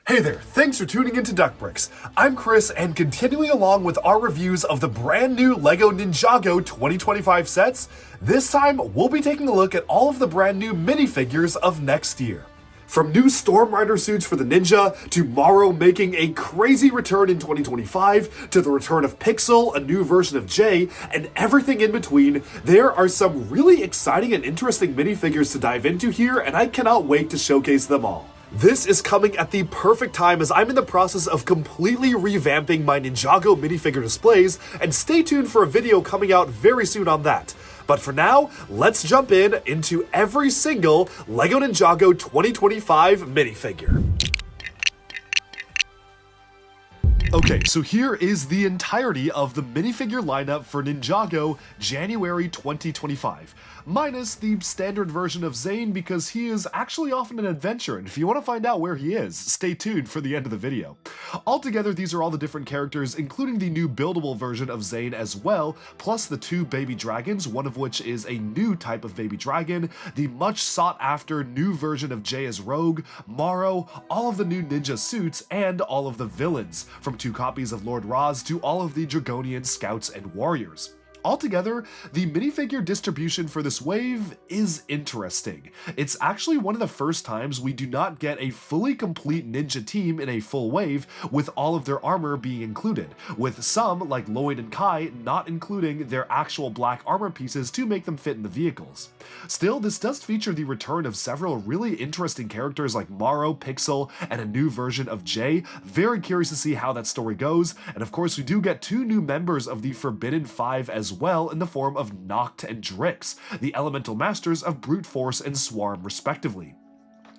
Hey there, thanks for tuning into Brix. I'm Chris, and continuing along with our reviews of the brand new LEGO Ninjago 2025 sets, this time we'll be taking a look at all of the brand new minifigures of next year. From new Storm Rider suits for the Ninja, to Morro making a crazy return in 2025, to the return of Pixal, a new version of Jay, and everything in between, there are some really exciting and interesting minifigures to dive into here, and I cannot wait to showcase them all. This is coming at the perfect time as I'm in the process of completely revamping my Ninjago minifigure displays, and stay tuned for a video coming out very soon on that. But for now, let's jump into every single LEGO Ninjago 2025 minifigure. Okay, so here is the entirety of the minifigure lineup for Ninjago January 2025. Minus the standard version of Zane, because he is actually off on an adventure, and if you want to find out where he is, stay tuned for the end of the video. Altogether, these are all the different characters, including the new buildable version of Zane as well, plus the two baby dragons, one of which is a new type of baby dragon, the much sought after new version of Jay as Rogue, Morro, all of the new ninja suits, and all of the villains, from 2 copies of Lord Roz to all of the Dragonian scouts and warriors. Altogether, the minifigure distribution for this wave is interesting. It's actually one of the first times we do not get a fully complete ninja team in a full wave with all of their armor being included, with some, like Lloyd and Kai, not including their actual black armor pieces to make them fit in the vehicles. Still, this does feature the return of several really interesting characters like Morro, Pixal, and a new version of Jay. Very curious to see how that story goes, and of course we do get 2 new members of the Forbidden Five as well in the form of Nokt and Drix, the elemental masters of Brute Force and Swarm respectively.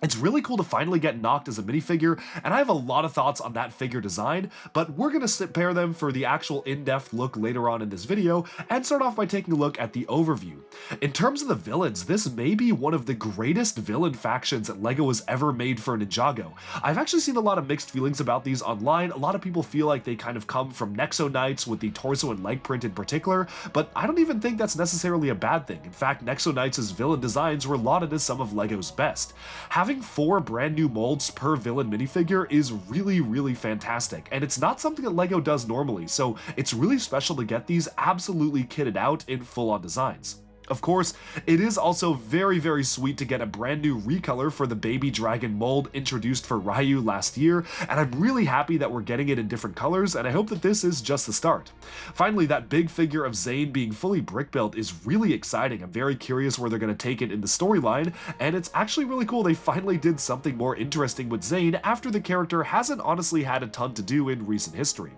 It's really cool to finally get Nokt as a minifigure, and I have a lot of thoughts on that figure design, but we're going to pair them for the actual in-depth look later on in this video, and start off by taking a look at the overview. In terms of the villains, this may be one of the greatest villain factions that LEGO has ever made for Ninjago. I've actually seen a lot of mixed feelings about these online. A lot of people feel like they kind of come from Nexo Knights with the torso and leg print in particular, but I don't even think that's necessarily a bad thing. In fact, Nexo Knights' villain designs were lauded as some of LEGO's best. Having 4 brand new molds per villain minifigure is really fantastic, and it's not something that LEGO does normally, so it's really special to get these absolutely kitted out in full-on designs. Of course, it is also very sweet to get a brand new recolor for the baby dragon mold introduced for Ryu last year, and I'm really happy that we're getting it in different colors, and I hope that this is just the start. Finally, that big figure of Zane being fully brick built is really exciting. I'm very curious where they're going to take it in the storyline, and it's actually really cool they finally did something more interesting with Zane after the character hasn't honestly had a ton to do in recent history.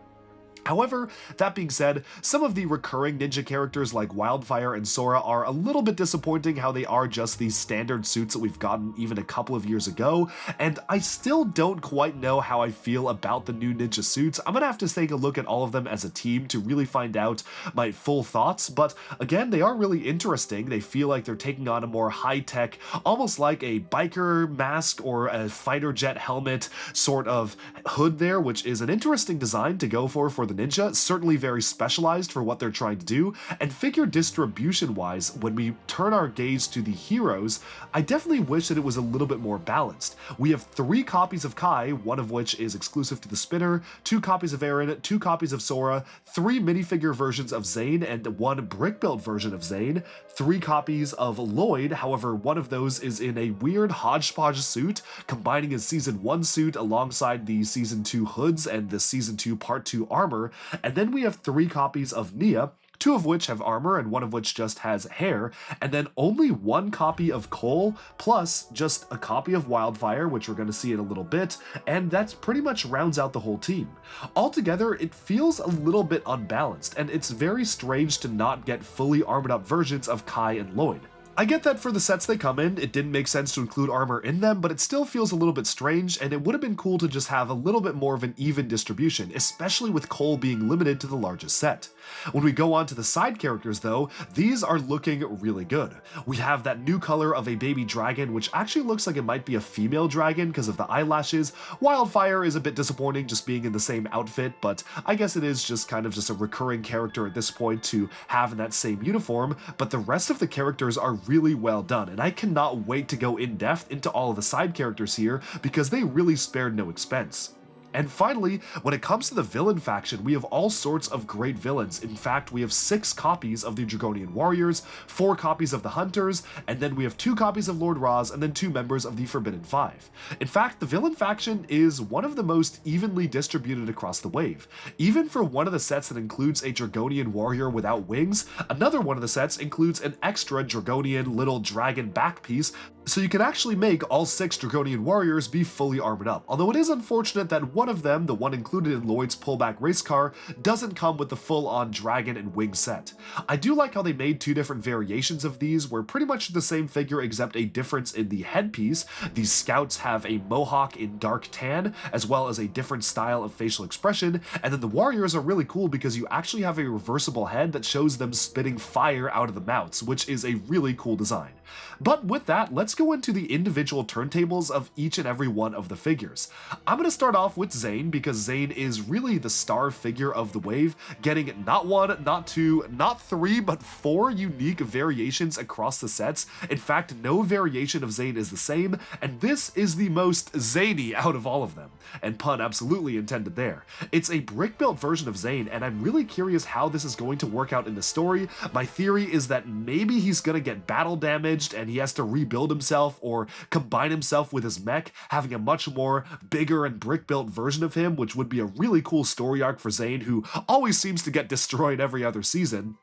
However, that being said, some of the recurring ninja characters like Wildfire and Sora are a little bit disappointing how they are just these standard suits that we've gotten even a couple of years ago, and I still don't quite know how I feel about the new ninja suits. I'm gonna have to take a look at all of them as a team to really find out my full thoughts, but again, they are really interesting. They feel like they're taking on a more high-tech, almost like a biker mask or a fighter jet helmet sort of hood there, which is an interesting design to go for the Ninja, certainly very specialized for what they're trying to do, and figure distribution-wise, when we turn our gaze to the heroes, I definitely wish that it was a little bit more balanced. We have 3 copies of Kai, one of which is exclusive to the spinner, 2 copies of Aaron, 2 copies of Sora, 3 minifigure versions of Zane, and 1 brick-built version of Zane, 3 copies of Lloyd, however one of those is in a weird hodgepodge suit, combining his Season 1 suit alongside the Season 2 hoods and the Season 2 Part 2 armor, and then we have 3 copies of Nia, 2 of which have armor and 1 of which just has hair, and then only 1 copy of Cole, plus just a copy of Wildfire, which we're going to see in a little bit, and that pretty much rounds out the whole team. Altogether, it feels a little bit unbalanced, and it's very strange to not get fully armored up versions of Kai and Lloyd. I get that for the sets they come in, it didn't make sense to include armor in them, but it still feels a little bit strange, and it would have been cool to just have a little bit more of an even distribution, especially with Cole being limited to the largest set. When we go on to the side characters though, these are looking really good. We have that new color of a baby dragon, which actually looks like it might be a female dragon because of the eyelashes. Wildfire is a bit disappointing just being in the same outfit, but I guess it is just kind of just a recurring character at this point to have in that same uniform, but the rest of the characters are really well done, and I cannot wait to go in depth into all of the side characters here because they really spared no expense. And finally, when it comes to the villain faction, we have all sorts of great villains. In fact, we have 6 copies of the Dragonian Warriors, 4 copies of the Hunters, and then we have 2 copies of Lord Raz, and then 2 members of the Forbidden Five. In fact, the villain faction is one of the most evenly distributed across the wave. Even for one of the sets that includes a Dragonian Warrior without wings, another one of the sets includes an extra Dragonian little dragon back piece, so you can actually make all 6 Dragonian Warriors be fully armored up. Although it is unfortunate that one of them, the one included in Lloyd's pullback race car, doesn't come with the full-on dragon and wing set. I do like how they made 2 different variations of these, where pretty much the same figure except a difference in the headpiece. These scouts have a mohawk in dark tan, as well as a different style of facial expression, and then the warriors are really cool because you actually have a reversible head that shows them spitting fire out of the mouths, which is a really cool design. But with that, let's go into the individual turntables of each and every one of the figures. I'm going to start off with Zane because Zane is really the star figure of the wave, getting not 1, not 2, not 3, but 4 unique variations across the sets. In fact, no variation of Zane is the same, and this is the most zany out of all of them. And pun absolutely intended there. It's a brick-built version of Zane, and I'm really curious how this is going to work out in the story. My theory is that maybe he's going to get battle damaged and he has to rebuild himself or combine himself with his mech, having a much more bigger and brick-built version of him, which would be a really cool story arc for Zane, who always seems to get destroyed every other season.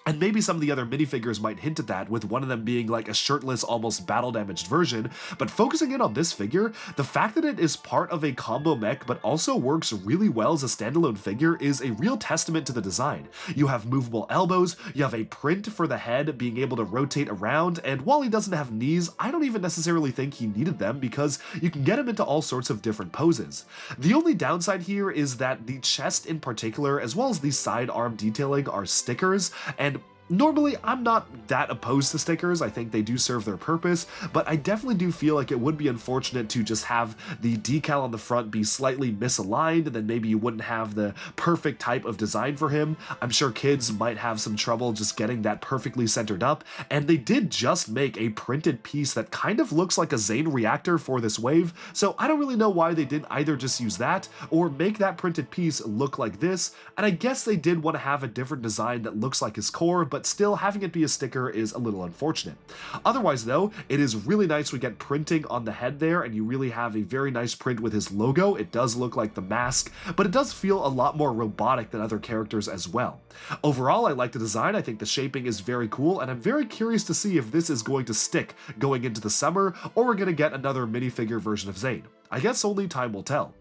And maybe some of the other minifigures might hint at that, with one of them being like a shirtless, almost battle-damaged version, but focusing in on this figure, the fact that it is part of a combo mech but also works really well as a standalone figure is a real testament to the design. You have movable elbows, you have a print for the head being able to rotate around, and while he doesn't have knees, I don't even necessarily think he needed them because you can get him into all sorts of different poses. The only downside here is that the chest in particular, as well as the side arm detailing, are stickers, and normally, I'm not that opposed to stickers. I think they do serve their purpose, but I definitely do feel like it would be unfortunate to just have the decal on the front be slightly misaligned, and then maybe you wouldn't have the perfect type of design for him. I'm sure kids might have some trouble just getting that perfectly centered up, and they did just make a printed piece that kind of looks like a Zane reactor for this wave, so I don't really know why they didn't either just use that or make that printed piece look like this, and I guess they did want to have a different design that looks like his core, but still having it be a sticker is a little unfortunate. Otherwise though, it is really nice we get printing on the head there, and you really have a very nice print with his logo. It does look like the mask, but it does feel a lot more robotic than other characters as well. Overall, I like the design. I think the shaping is very cool, and I'm very curious to see if this is going to stick going into the summer, or we're going to get another minifigure version of Zane. I guess only time will tell.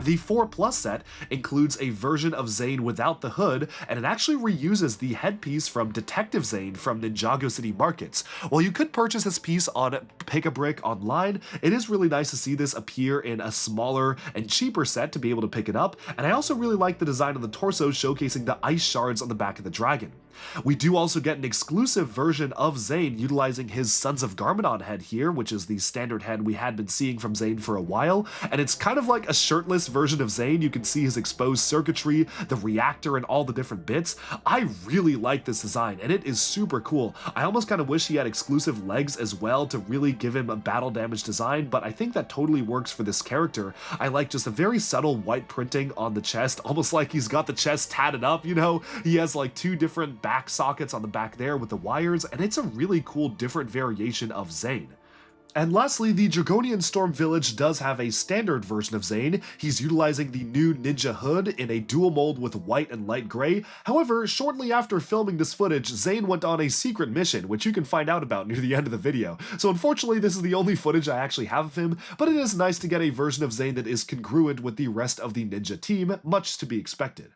The 4+ set includes a version of Zane without the hood, and it actually reuses the headpiece from Detective Zane from Ninjago City Markets. While you could purchase this piece on Pick-a-Brick online, it is really nice to see this appear in a smaller and cheaper set to be able to pick it up, and I also really like the design of the torso showcasing the ice shards on the back of the dragon. We do also get an exclusive version of Zane utilizing his Sons of Garmadon head here, which is the standard head we had been seeing from Zane for a while, and it's kind of like a shirtless version of Zane. You can see his exposed circuitry, the reactor, and all the different bits. I really like this design, and it is super cool. I almost kind of wish he had exclusive legs as well to really give him a battle damage design, but I think that totally works for this character. I like just a very subtle white printing on the chest, almost like he's got the chest tatted up, you know? He has like 2 different back sockets on the back there with the wires, and it's a really cool different variation of Zane. And lastly, the Dragonian Storm Village does have a standard version of Zane. He's utilizing the new ninja hood in a dual mold with white and light gray. However, shortly after filming this footage, Zane went on a secret mission, which you can find out about near the end of the video. So unfortunately, this is the only footage I actually have of him, but it is nice to get a version of Zane that is congruent with the rest of the ninja team, much to be expected.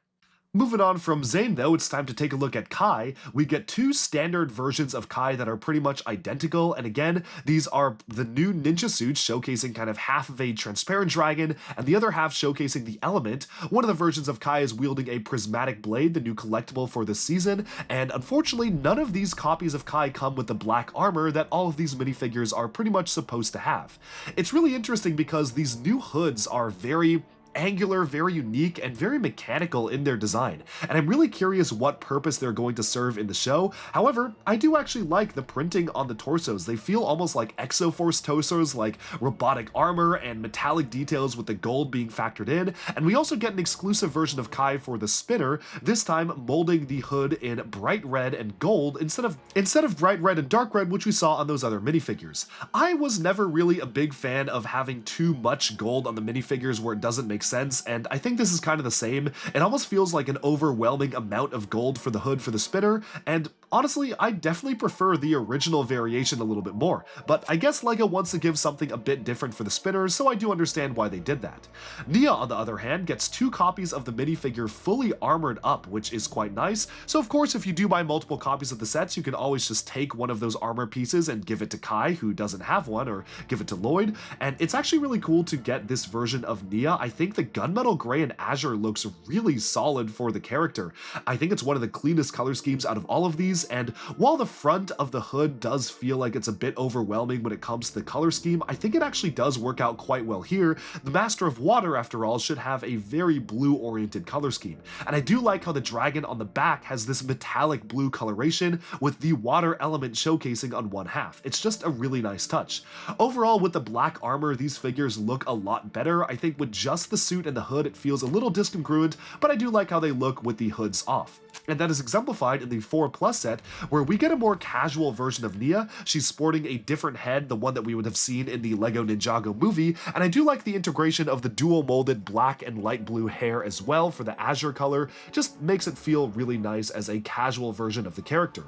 Moving on from Zane though, it's time to take a look at Kai. We get 2 standard versions of Kai that are pretty much identical, and again, these are the new ninja suits showcasing kind of half of a transparent dragon and the other half showcasing the element. One of the versions of Kai is wielding a prismatic blade, the new collectible for this season, and unfortunately none of these copies of Kai come with the black armor that all of these minifigures are pretty much supposed to have. It's really interesting because these new hoods are very angular, very unique, and very mechanical in their design, and I'm really curious what purpose they're going to serve in the show. However, I do actually like the printing on the torsos. They feel almost like Exoforce torsos, like robotic armor and metallic details with the gold being factored in, and we also get an exclusive version of Kai for the spinner, this time molding the hood in bright red and gold instead of bright red and dark red, which we saw on those other minifigures. I was never really a big fan of having too much gold on the minifigures where it doesn't make sense, and I think this is kind of the same. It almost feels like an overwhelming amount of gold for the hood for the spinner, and honestly, I definitely prefer the original variation a little bit more, but I guess LEGO wants to give something a bit different for the spinners, so I do understand why they did that. Nia, on the other hand, gets 2 copies of the minifigure fully armored up, which is quite nice. So of course, if you do buy multiple copies of the sets, you can always just take one of those armor pieces and give it to Kai, who doesn't have one, or give it to Lloyd, and it's actually really cool to get this version of Nia. I think the gunmetal gray and azure looks really solid for the character. I think it's one of the cleanest color schemes out of all of these, and while the front of the hood does feel like it's a bit overwhelming when it comes to the color scheme, I think it actually does work out quite well here. The Master of Water, after all, should have a very blue-oriented color scheme, and I do like how the dragon on the back has this metallic blue coloration with the water element showcasing on one half. It's just a really nice touch. Overall, with the black armor, these figures look a lot better. I think with just the suit and the hood, it feels a little discongruent, but I do like how they look with the hoods off. And that is exemplified in the 4+ set, where we get a more casual version of Nia. She's sporting a different head, the one that we would have seen in the LEGO Ninjago movie, and I do like the integration of the dual molded black and light blue hair as well for the azure color. Just makes it feel really nice as a casual version of the character.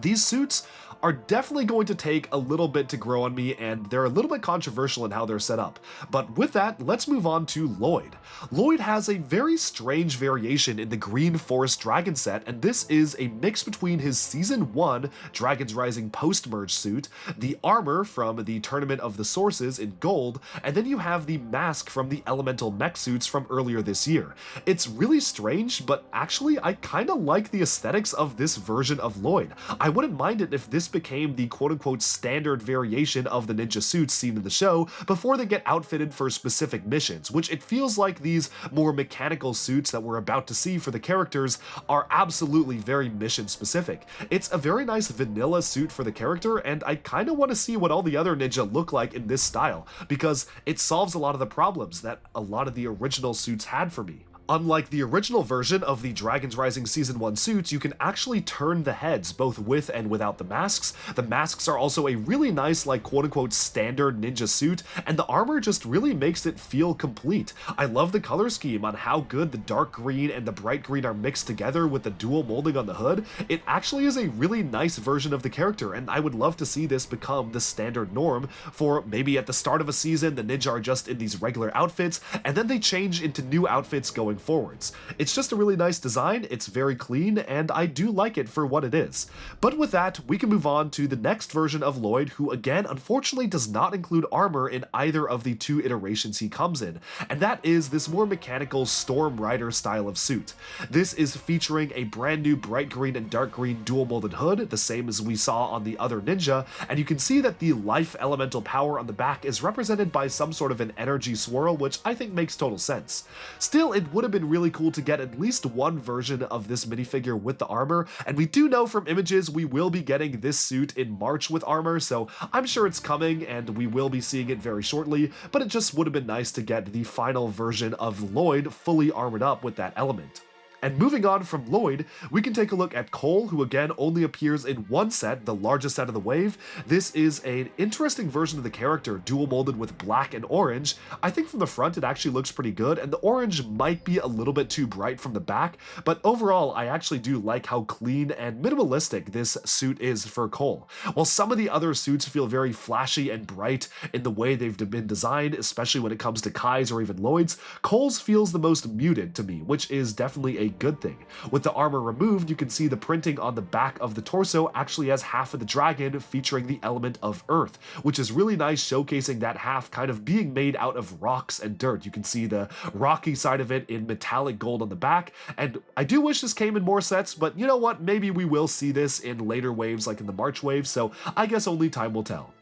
These suits are definitely going to take a little bit to grow on me, and they're a little bit controversial in how they're set up. But with that, let's move on to Lloyd. Lloyd has a very strange variation in the Green Forest Dragon set, and this is a mix between his Season 1 Dragons Rising post-merge suit, the armor from the Tournament of the Sources in gold, and then you have the mask from the Elemental mech suits from earlier this year. It's really strange, but actually I kinda like the aesthetics of this version of Lloyd. I wouldn't mind it if this became the quote-unquote standard variation of the ninja suits seen in the show before they get outfitted for specific missions, which it feels like these more mechanical suits that we're about to see for the characters are absolutely very mission specific. It's a very nice vanilla suit for the character, and I kinda want to see what all the other ninja look like in this style, because it solves a lot of the problems that a lot of the original suits had for me. Unlike the original version of the Dragons Rising Season 1 suits, you can actually turn the heads both with and without the masks. The masks are also a really nice, like, quote-unquote standard ninja suit, and the armor just really makes it feel complete. I love the color scheme on how good the dark green and the bright green are mixed together with the dual molding on the hood. It actually is a really nice version of the character, and I would love to see this become the standard norm for maybe at the start of a season, the ninja are just in these regular outfits, and then they change into new outfits going forwards. It's just a really nice design, it's very clean, and I do like it for what it is. But with that, we can move on to the next version of Lloyd, who again, unfortunately does not include armor in either of the 2 iterations he comes in, and that is this more mechanical Storm Rider style of suit. This is featuring a brand new bright green and dark green dual molded hood, the same as we saw on the other ninja, and you can see that the life elemental power on the back is represented by some sort of an energy swirl, which I think makes total sense. Still, it would have been really cool to get at least one version of this minifigure with the armor, and we do know from images we will be getting this suit in March with armor, so I'm sure it's coming and we will be seeing it very shortly, but it just would have been nice to get the final version of Lloyd fully armored up with that element. And moving on from Lloyd, we can take a look at Cole, who again only appears in one set, the largest set of the wave. This is an interesting version of the character, dual molded with black and orange. I think from the front it actually looks pretty good, and the orange might be a little bit too bright from the back, but overall I actually do like how clean and minimalistic this suit is for Cole. While some of the other suits feel very flashy and bright in the way they've been designed, especially when it comes to Kai's or even Lloyd's, Cole's feels the most muted to me, which is definitely a good thing. With the armor removed, you can see the printing on the back of the torso actually has half of the dragon featuring the element of earth, which is really nice, showcasing that half kind of being made out of rocks and dirt. You can see the rocky side of it in metallic gold on the back, and I do wish this came in more sets, but you know what, maybe we will see this in later waves like in the March wave, so I guess only time will tell.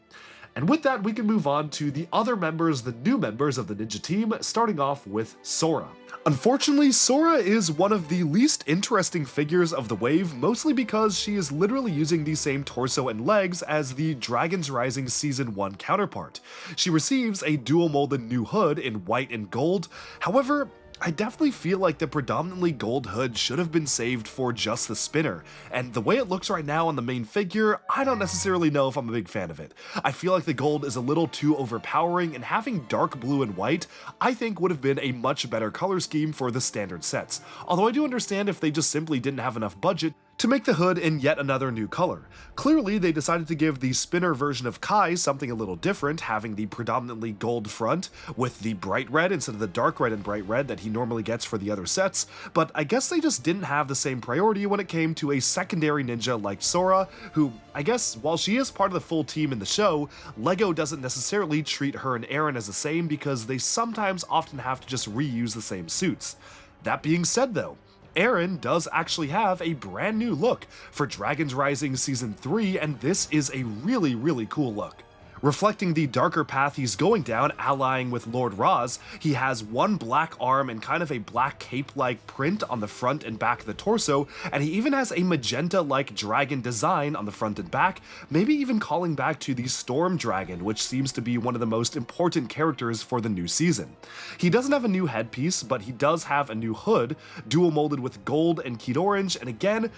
And with that, we can move on to the other members, the new members of the Ninja team, starting off with Sora. Unfortunately, Sora is one of the least interesting figures of the wave, mostly because she is literally using the same torso and legs as the Dragon's Rising Season 1 counterpart. She receives a dual-molded new hood in white and gold. However, I definitely feel like the predominantly gold hood should have been saved for just the spinner, and the way it looks right now on the main figure, I don't necessarily know if I'm a big fan of it. I feel like the gold is a little too overpowering, and having dark blue and white, I think would have been a much better color scheme for the standard sets, although I do understand if they just simply didn't have enough budget to make the hood in yet another new color. Clearly, they decided to give the spinner version of Kai something a little different, having the predominantly gold front with the bright red instead of the dark red and bright red that he normally gets for the other sets, but I guess they just didn't have the same priority when it came to a secondary ninja like Sora, who, I guess, while she is part of the full team in the show, LEGO doesn't necessarily treat her and Aaron as the same because they sometimes often have to just reuse the same suits. That being said though, Aaron does actually have a brand new look for Dragon's Rising Season 3, and this is a really cool look. Reflecting the darker path he's going down, allying with Lord Roz, he has one black arm and kind of a black cape-like print on the front and back of the torso, and he even has a magenta-like dragon design on the front and back, maybe even calling back to the Storm Dragon, which seems to be one of the most important characters for the new season. He doesn't have a new headpiece, but he does have a new hood, dual molded with gold and keyed orange, and again,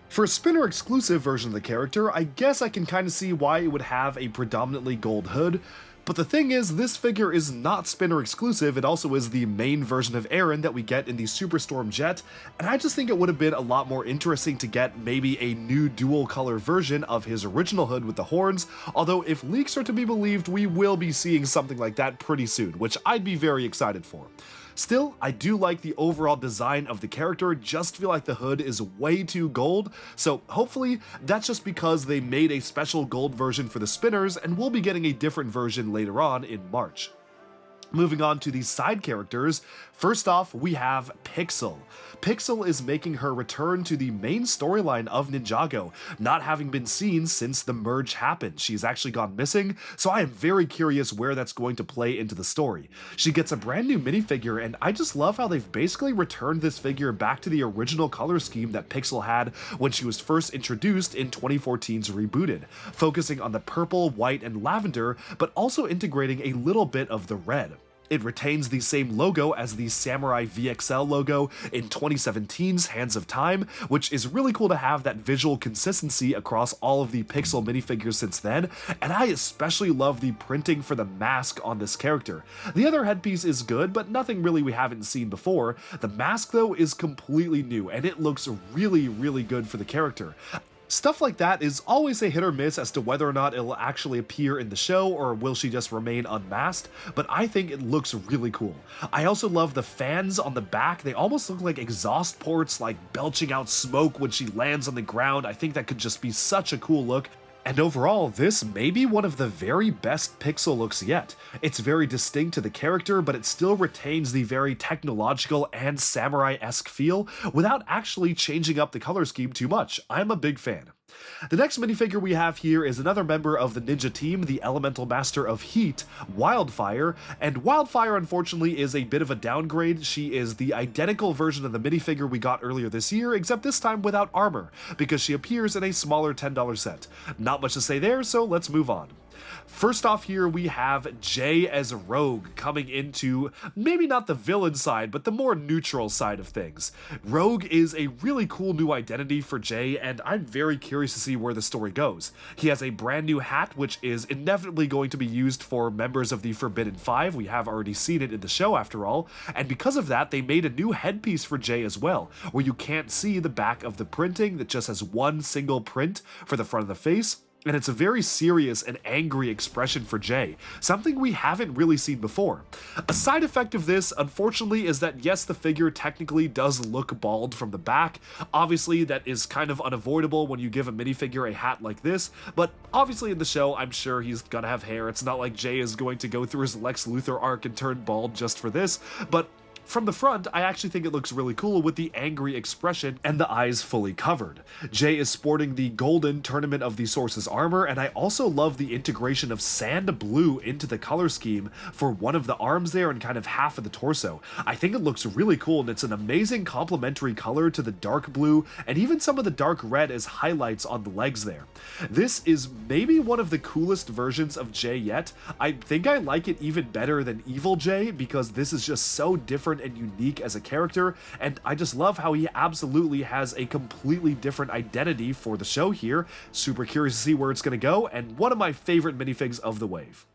for a spinner exclusive version of the character, I guess I can kind of see why it would have a predominantly gold hood, but the thing is, this figure is not spinner exclusive, it also is the main version of Aaron that we get in the Superstorm Jet, and I just think it would have been a lot more interesting to get maybe a new dual color version of his original hood with the horns, although if leaks are to be believed, we will be seeing something like that pretty soon, which I'd be very excited for. Still, I do like the overall design of the character, just feel like the hood is way too gold, so hopefully that's just because they made a special gold version for the spinners and we'll be getting a different version later on in March. Moving on to the side characters, first off we have Pixal. Pixal is making her return to the main storyline of Ninjago, not having been seen since the merge happened. She's actually gone missing, so I am very curious where that's going to play into the story. She gets a brand new minifigure, and I just love how they've basically returned this figure back to the original color scheme that Pixal had when she was first introduced in 2014's Rebooted, focusing on the purple, white, and lavender, but also integrating a little bit of the red. It retains the same logo as the Samurai VXL logo in 2017's Hands of Time, which is really cool to have that visual consistency across all of the Pixel minifigures since then, and I especially love the printing for the mask on this character. The other headpiece is good, but nothing really we haven't seen before. The mask though is completely new, and it looks really good for the character. Stuff like that is always a hit or miss as to whether or not it'll actually appear in the show or will she just remain unmasked, but I think it looks really cool. I also love the fans on the back. They almost look like exhaust ports, like belching out smoke when she lands on the ground. I think that could just be such a cool look. And overall, this may be one of the very best Pixel looks yet. It's very distinct to the character, but it still retains the very technological and samurai-esque feel without actually changing up the color scheme too much. I'm a big fan. The next minifigure we have here is another member of the Ninja team, the Elemental Master of Heat, Wildfire, and Wildfire unfortunately is a bit of a downgrade. She is the identical version of the minifigure we got earlier this year, except this time without armor, because she appears in a smaller $10 set. Not much to say there, so let's move on. First off here we have Jay as Rogue coming into maybe not the villain side, but the more neutral side of things. Rogue is a really cool new identity for Jay, and I'm very curious to see where the story goes. He has a brand new hat, which is inevitably going to be used for members of the Forbidden Five. We have already seen it in the show after all, and because of that, they made a new headpiece for Jay as well, where you can't see the back of the printing, that just has one single print for the front of the face. And it's a very serious and angry expression for Jay, something we haven't really seen before. A side effect of this, unfortunately, is that yes, the figure technically does look bald from the back. Obviously, that is kind of unavoidable when you give a minifigure a hat like this, but obviously in the show, I'm sure he's gonna have hair. It's not like Jay is going to go through his Lex Luthor arc and turn bald just for this, but From the front, I actually think it looks really cool with the angry expression and the eyes fully covered. Jay is sporting the golden Tournament of the Sources armor, and I also love the integration of sand blue into the color scheme for one of the arms there and kind of half of the torso. I think it looks really cool, and it's an amazing complementary color to the dark blue and even some of the dark red as highlights on the legs there. This is maybe one of the coolest versions of Jay yet. I think I like it even better than Evil Jay because this is just so different and unique as a character, and I just love how he absolutely has a completely different identity for the show here. Super curious to see where it's going to go, and one of my favorite minifigs of the wave.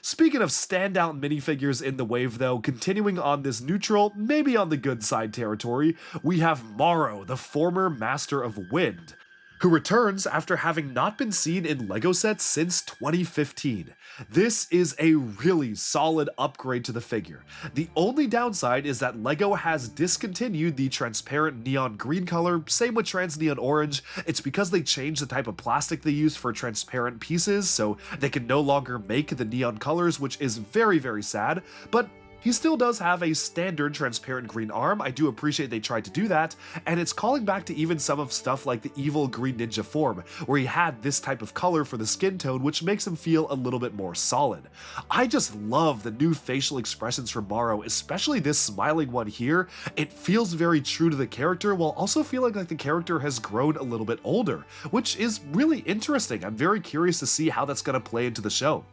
Speaking of standout minifigures in the wave though, continuing on this neutral, maybe on the good side territory, we have Morro, the former Master of Wind, who returns after having not been seen in LEGO sets since 2015. This is a really solid upgrade to the figure. The only downside is that LEGO has discontinued the transparent neon green color, same with trans neon orange. It's because they changed the type of plastic they use for transparent pieces, so they can no longer make the neon colors, which is very, very sad, but he still does have a standard transparent green arm. I do appreciate they tried to do that, and it's calling back to even some of stuff like the evil green ninja form, where he had this type of color for the skin tone, which makes him feel a little bit more solid. I just love the new facial expressions from Morro, especially this smiling one here. It feels very true to the character while also feeling like the character has grown a little bit older, which is really interesting. I'm very curious to see how that's going to play into the show.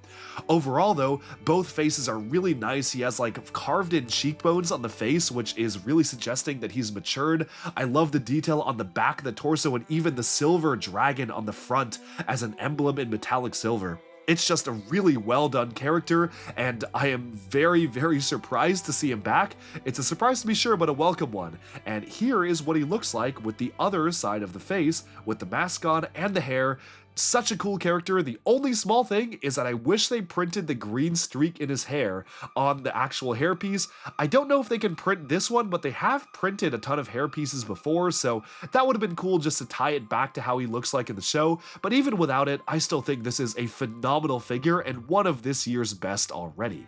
Overall though, both faces are really nice. He has like carved in cheekbones on the face, which is really suggesting that he's matured. I love the detail on the back of the torso and even the silver dragon on the front as an emblem in metallic silver. It's just a really well done character, and I am very, very surprised to see him back. It's a surprise to be sure, but a welcome one. And here is what he looks like with the other side of the face, with the mask on and the hair. Such a cool character. The only small thing is that I wish they printed the green streak in his hair on the actual hairpiece. I don't know if they can print this one, but they have printed a ton of hair pieces before, so that would have been cool just to tie it back to how he looks like in the show. But even without it, I still think this is a phenomenal figure and one of this year's best already.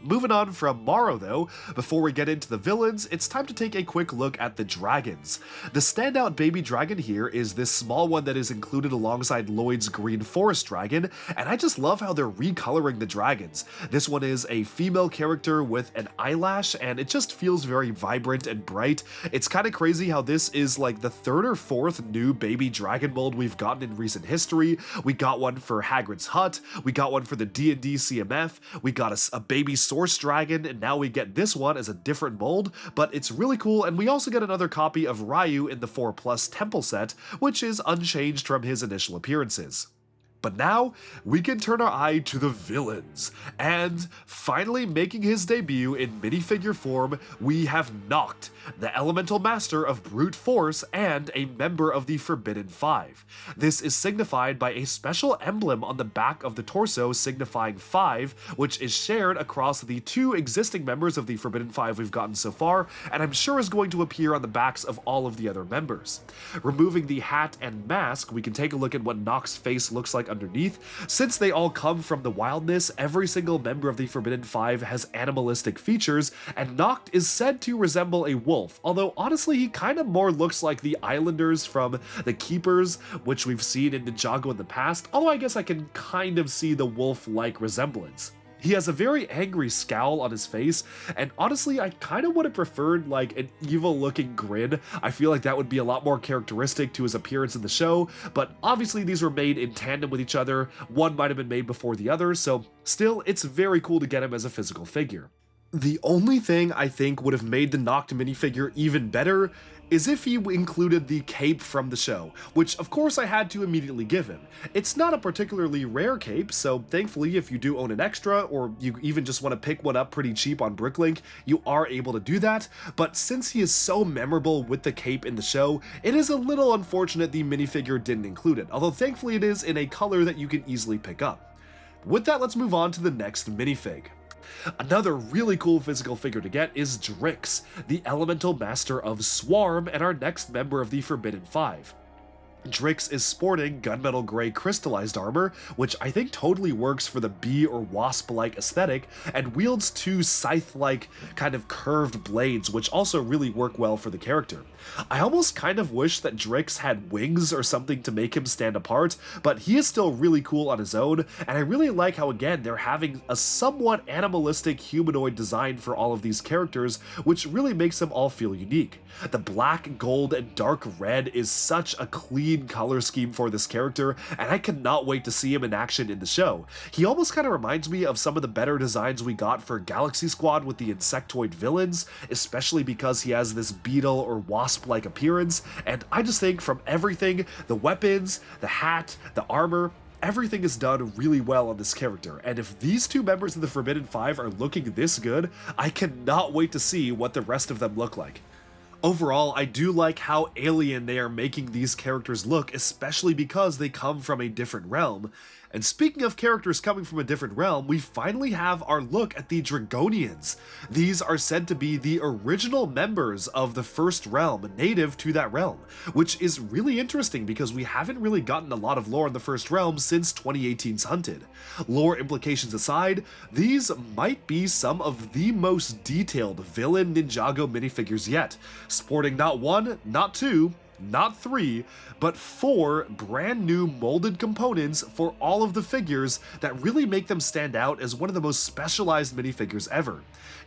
Moving on from Morro though, before we get into the villains, it's time to take a quick look at the dragons. The standout baby dragon here is this small one that is included alongside Lloyd's green forest dragon, and I just love how they're recoloring the dragons. This one is a female character with an eyelash, and it just feels very vibrant and bright. It's kind of crazy how this is like the third or fourth new baby dragon mold we've gotten in recent history. We got one for Hagrid's Hut, we got one for the D&D CMF, we got a baby Source Dragon, and now we get this one as a different mold, but it's really cool, and we also get another copy of Ryu in the 4+ Temple set, which is unchanged from his initial appearances. But now, we can turn our eye to the villains, and finally making his debut in minifigure form, we have Nokt, the elemental master of brute force and a member of the Forbidden Five. This is signified by a special emblem on the back of the torso signifying 5, which is shared across the 2 existing members of the Forbidden Five we've gotten so far, and I'm sure is going to appear on the backs of all of the other members. Removing the hat and mask, we can take a look at what Nokt's face looks like underneath. Since they all come from the wildness, every single member of the Forbidden Five has animalistic features, and Nokt is said to resemble a wolf, although honestly he kind of more looks like the Islanders from the Keepers, which we've seen in Ninjago in the past, although I guess I can kind of see the wolf-like resemblance. He has a very angry scowl on his face, and honestly, I kind of would have preferred like an evil-looking grin. I feel like that would be a lot more characteristic to his appearance in the show, but obviously these were made in tandem with each other. One might have been made before the other, so still, it's very cool to get him as a physical figure. The only thing I think would have made the Nokt minifigure even better is if he included the cape from the show, which of course I had to immediately give him. It's not a particularly rare cape, so thankfully if you do own an extra, or you even just want to pick one up pretty cheap on Bricklink, you are able to do that, but since he is so memorable with the cape in the show, it is a little unfortunate the minifigure didn't include it, although thankfully it is in a color that you can easily pick up. With that, let's move on to the next minifig. Another really cool physical figure to get is Drix, the elemental master of Swarm and our next member of the Forbidden Five. Drix is sporting gunmetal gray crystallized armor, which I think totally works for the bee or wasp-like aesthetic, and wields two scythe-like kind of curved blades, which also really work well for the character. I almost kind of wish that Drix had wings or something to make him stand apart, but he is still really cool on his own, and I really like how, again, they're having a somewhat animalistic humanoid design for all of these characters, which really makes them all feel unique. The black, gold, and dark red is such a clean color scheme for this character, and I cannot wait to see him in action in the show. He almost kind of reminds me of some of the better designs we got for Galaxy Squad with the insectoid villains, especially because he has this beetle or wasp-like appearance, and I just think from everything, the weapons, the hat, the armor, everything is done really well on this character, and if these two members of the Forbidden Five are looking this good, I cannot wait to see what the rest of them look like. Overall, I do like how alien they are making these characters look, especially because they come from a different realm. And speaking of characters coming from a different realm, we finally have our look at the Dragonians. These are said to be the original members of the first realm, native to that realm, which is really interesting because we haven't really gotten a lot of lore in the first realm since 2018's Hunted. Lore implications aside, these might be some of the most detailed villain Ninjago minifigures yet, sporting not one, not two, not three, but four brand new molded components for all of the figures that really make them stand out as one of the most specialized minifigures ever.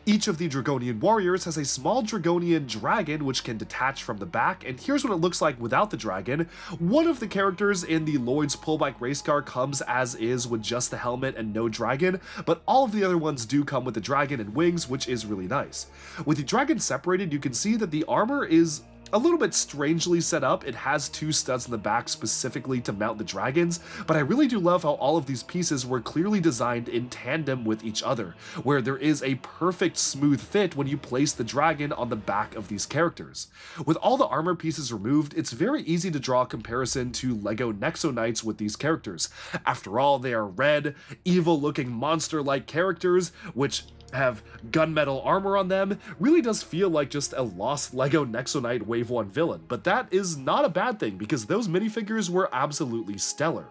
Each of the Dragonian warriors has a small Dragonian dragon which can detach from the back, and here's what it looks like without the dragon. One of the characters in the Lloyd's pullback race car comes as is with just the helmet and no dragon, but all of the other ones do come with the dragon and wings, which is really nice. With the dragon separated, you can see that the armor is a little bit strangely set up. It has two studs in the back specifically to mount the dragons, but I really do love how all of these pieces were clearly designed in tandem with each other, where there is a perfect smooth fit when you place the dragon on the back of these characters. With all the armor pieces removed, it's very easy to draw a comparison to LEGO Nexo Knights with these characters. After all, they are red, evil-looking monster-like characters, which have gunmetal armor on them. Really does feel like just a lost LEGO Nexo Knight Wave 1 villain, but that is not a bad thing because those minifigures were absolutely stellar.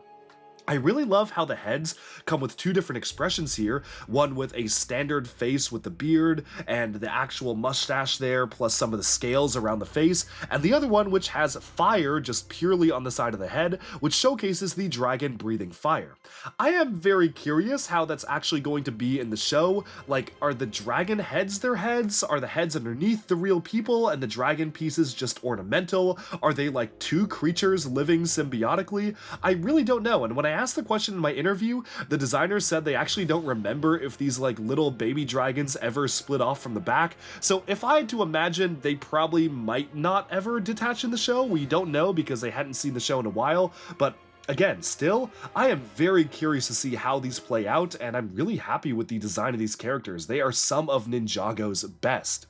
I really love how the heads come with two different expressions here, one with a standard face with the beard and the actual mustache there, plus some of the scales around the face, and the other one which has fire just purely on the side of the head, which showcases the dragon breathing fire. I am very curious how that's actually going to be in the show. Like, are the dragon heads their heads? Are the heads underneath the real people and the dragon pieces just ornamental? Are they like two creatures living symbiotically? I really don't know, and when I asked the question in my interview, the designers said they actually don't remember if these like little baby dragons ever split off from the back, so if I had to imagine, they probably might not ever detach in the show. We don't know because they hadn't seen the show in a while, but again, still, I am very curious to see how these play out, and I'm really happy with the design of these characters. They are some of Ninjago's best.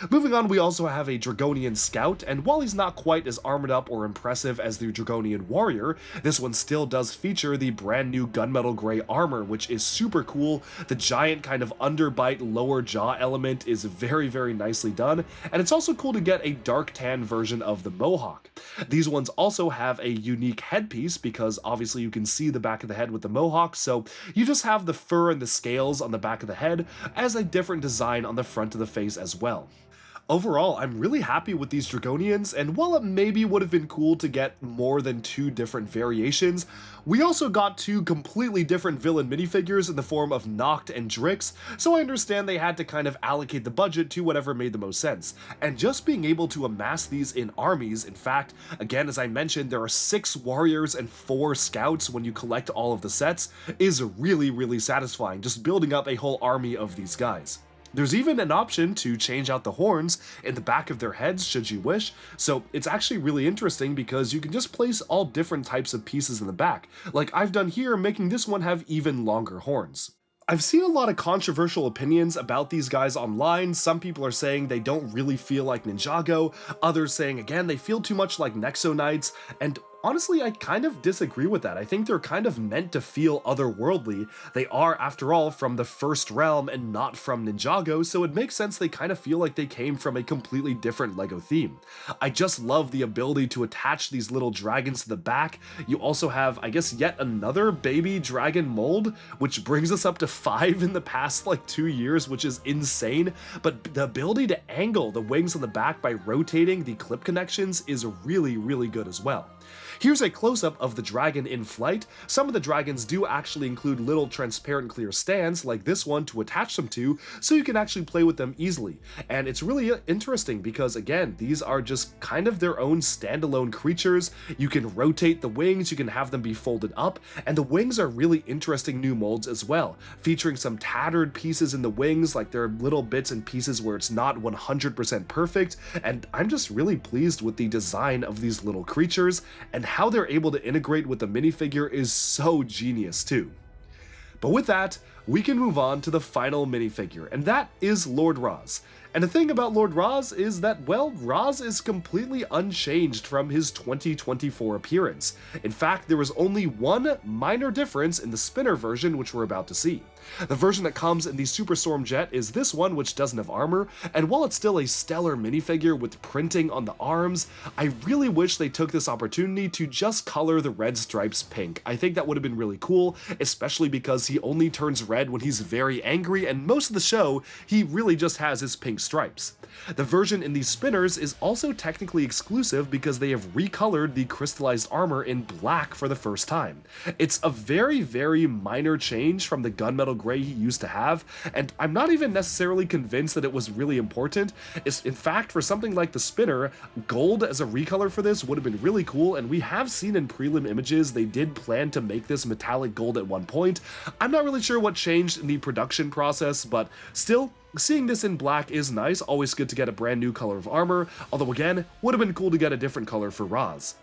Moving on, we also have a Dragonian Scout, and while he's not quite as armored up or impressive as the Dragonian Warrior, this one still does feature the brand new gunmetal gray armor, which is super cool. The giant kind of underbite lower jaw element is very, very nicely done, and it's also cool to get a dark tan version of the Mohawk. These ones also have a unique headpiece because obviously you can see the back of the head with the Mohawk, so you just have the fur and the scales on the back of the head as a different design on the front of the face as well. Overall, I'm really happy with these Dragonians, and while it maybe would have been cool to get more than two different variations, we also got two completely different villain minifigures in the form of Nokt and Drix, so I understand they had to kind of allocate the budget to whatever made the most sense. And just being able to amass these in armies, in fact, again, as I mentioned, there are 6 warriors and 4 scouts when you collect all of the sets, is really, really satisfying, just building up a whole army of these guys. There's even an option to change out the horns in the back of their heads should you wish, so it's actually really interesting because you can just place all different types of pieces in the back, like I've done here, making this one have even longer horns. I've seen a lot of controversial opinions about these guys online. Some people are saying they don't really feel like Ninjago, others saying again they feel too much like Nexo Knights, and honestly, I kind of disagree with that. I think they're kind of meant to feel otherworldly. They are, after all, from the first realm and not from Ninjago, so it makes sense they kind of feel like they came from a completely different LEGO theme. I just love the ability to attach these little dragons to the back. You also have, I guess, yet another baby dragon mold, which brings us up to 5 in the past like 2 years, which is insane. But the ability to angle the wings on the back by rotating the clip connections is really, really good as well. Here's a close-up of the dragon in flight. Some of the dragons do actually include little transparent clear stands like this one to attach them to, so you can actually play with them easily. And it's really interesting because, again, these are just kind of their own standalone creatures. You can rotate the wings, you can have them be folded up, and the wings are really interesting new molds as well, featuring some tattered pieces in the wings, like there are little bits and pieces where it's not 100% perfect, and I'm just really pleased with the design of these little creatures, and how they're able to integrate with the minifigure is so genius too. But with that, we can move on to the final minifigure, and that is Lord Roz. And the thing about Lord Roz is that, well, Roz is completely unchanged from his 2024 appearance. In fact, there was only one minor difference in the spinner version, which we're about to see. The version that comes in the Super Storm Jet is this one, which doesn't have armor, and while it's still a stellar minifigure with printing on the arms, I really wish they took this opportunity to just color the red stripes pink. I think that would have been really cool, especially because he only turns red when he's very angry, and most of the show, he really just has his pink stripes. The version in these spinners is also technically exclusive because they have recolored the crystallized armor in black for the first time. It's a very, very minor change from the gunmetal gray he used to have, and I'm not even necessarily convinced that it was really important. In fact, for something like the spinner, gold as a recolor for this would have been really cool, and we have seen in prelim images they did plan to make this metallic gold at one point. I'm not really sure what changed in the production process, but still, seeing this in black is nice. Always good to get a brand new color of armor, although again, would have been cool to get a different color for Roz.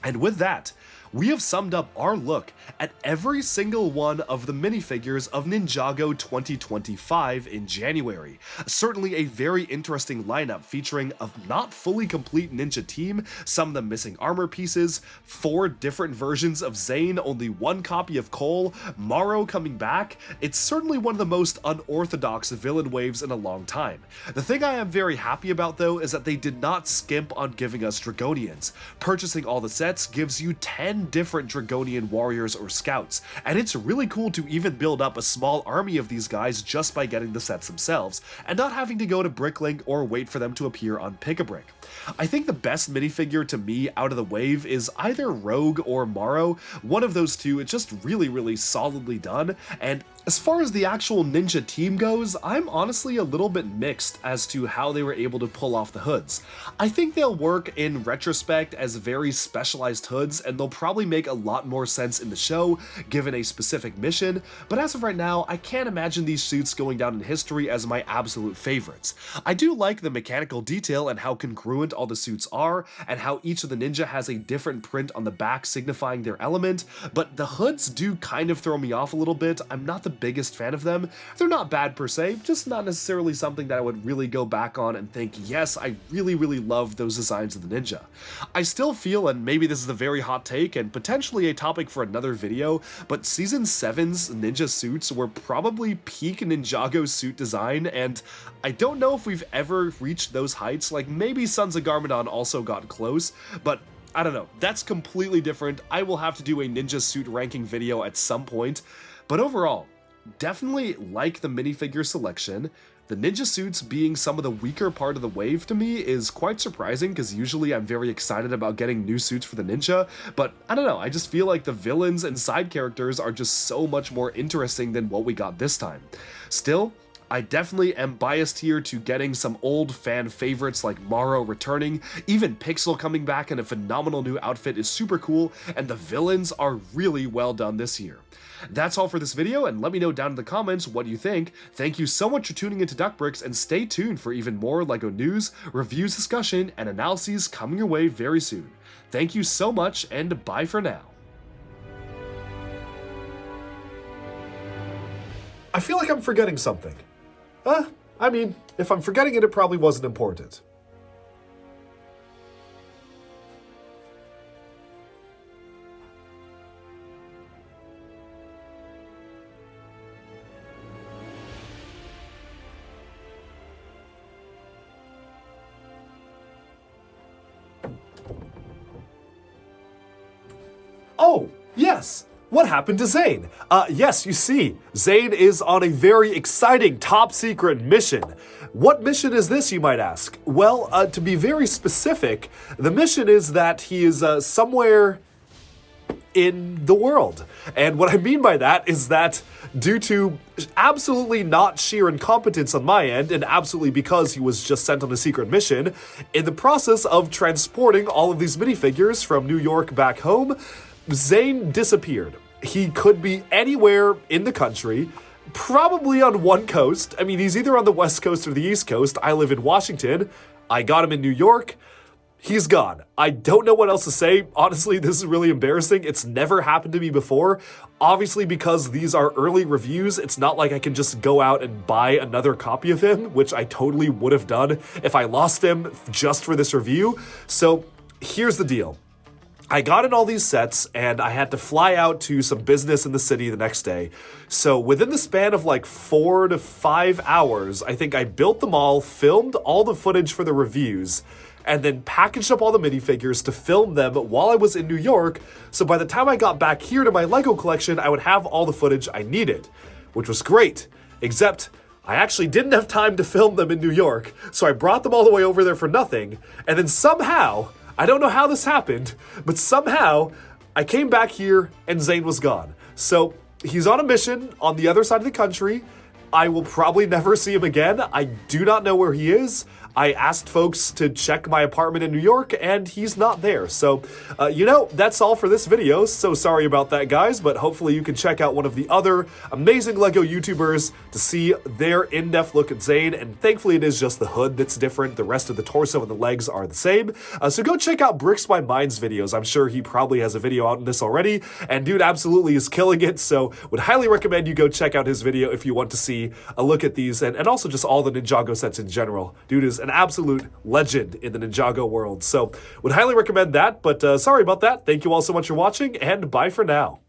And with that, we have summed up our look at every single one of the minifigures of Ninjago 2025 in January. Certainly a very interesting lineup featuring a not fully complete ninja team, some of them missing armor pieces, 4 different versions of Zane, only 1 copy of Cole, Morro coming back. It's certainly one of the most unorthodox villain waves in a long time. The thing I am very happy about though is that they did not skimp on giving us Dragonians. Purchasing all the sets gives you 10 different Dragonian warriors or scouts, and it's really cool to even build up a small army of these guys just by getting the sets themselves, and not having to go to Bricklink or wait for them to appear on Pick-a-Brick. I think the best minifigure to me out of the wave is either Rogue or Morro. One of those two, it's just really, really solidly done, and as far as the actual ninja team goes, I'm honestly a little bit mixed as to how they were able to pull off the hoods. I think they'll work in retrospect as very specialized hoods, and they'll probably make a lot more sense in the show, given a specific mission, but as of right now, I can't imagine these suits going down in history as my absolute favorites. I do like the mechanical detail and how congruent all the suits are, and how each of the ninja has a different print on the back signifying their element, but the hoods do kind of throw me off a little bit. I'm not the biggest fan of them. They're not bad per se, just not necessarily something that I would really go back on and think, yes, I really, really love those designs of the ninja. I still feel, and maybe this is a very hot take and potentially a topic for another video, but Season 7's ninja suits were probably peak Ninjago suit design, and I don't know if we've ever reached those heights. Like, maybe Sons of Garmadon also got close, but I don't know, that's completely different. I will have to do a ninja suit ranking video at some point, but overall, definitely like the minifigure selection. The ninja suits being some of the weaker part of the wave to me is quite surprising, because usually I'm very excited about getting new suits for the ninja, but I don't know, I just feel like the villains and side characters are just so much more interesting than what we got this time. Still, I definitely am biased here to getting some old fan favorites like Morro returning. Even Pixal coming back in a phenomenal new outfit is super cool, and the villains are really well done this year. That's all for this video, and let me know down in the comments what you think. Thank you so much for tuning into Duckbricks, and stay tuned for even more LEGO news, reviews, discussion, and analyses coming your way very soon. Thank you so much, and bye for now. I feel like I'm forgetting something. I mean, if I'm forgetting it, it probably wasn't important. yes. What happened to Zane? Yes, you see, Zane is on a very exciting top secret mission. What mission is this, you might ask? Well, to be very specific, the mission is that he is somewhere in the world. And what I mean by that is that due to absolutely not sheer incompetence on my end, and absolutely because he was just sent on a secret mission, in the process of transporting all of these minifigures from New York back home, Zane disappeared. He could be anywhere in the country, probably on one coast. I mean, he's either on the West Coast or the East Coast. I live in Washington. I got him in New York. He's gone. I don't know what else to say. Honestly, this is really embarrassing. It's never happened to me before. Obviously, because these are early reviews, it's not like I can just go out and buy another copy of him, which I totally would have done if I lost him just for this review. So here's the deal. I got in all these sets and I had to fly out to some business in the city the next day. So within the span of like 4 to 5 hours, I think I built them all, filmed all the footage for the reviews, and then packaged up all the minifigures to film them while I was in New York, so by the time I got back here to my LEGO collection, I would have all the footage I needed, which was great, except I actually didn't have time to film them in New York, so I brought them all the way over there for nothing, and then somehow, I don't know how this happened, but somehow I came back here and Zane was gone. So he's on a mission on the other side of the country. I will probably never see him again. I do not know where he is. I asked folks to check my apartment in New York, and he's not there. So, that's all for this video. So sorry about that, guys, but hopefully you can check out one of the other amazing LEGO YouTubers to see their in-depth look at Zane, and thankfully it is just the hood that's different. The rest of the torso and the legs are the same. So go check out Bricks by Mind's videos. I'm sure he probably has a video out on this already, and dude absolutely is killing it, so would highly recommend you go check out his video if you want to see a look at these, and also just all the Ninjago sets in general. Dude is an absolute legend in the Ninjago world. So would highly recommend that, but sorry about that. Thank you all so much for watching, and bye for now.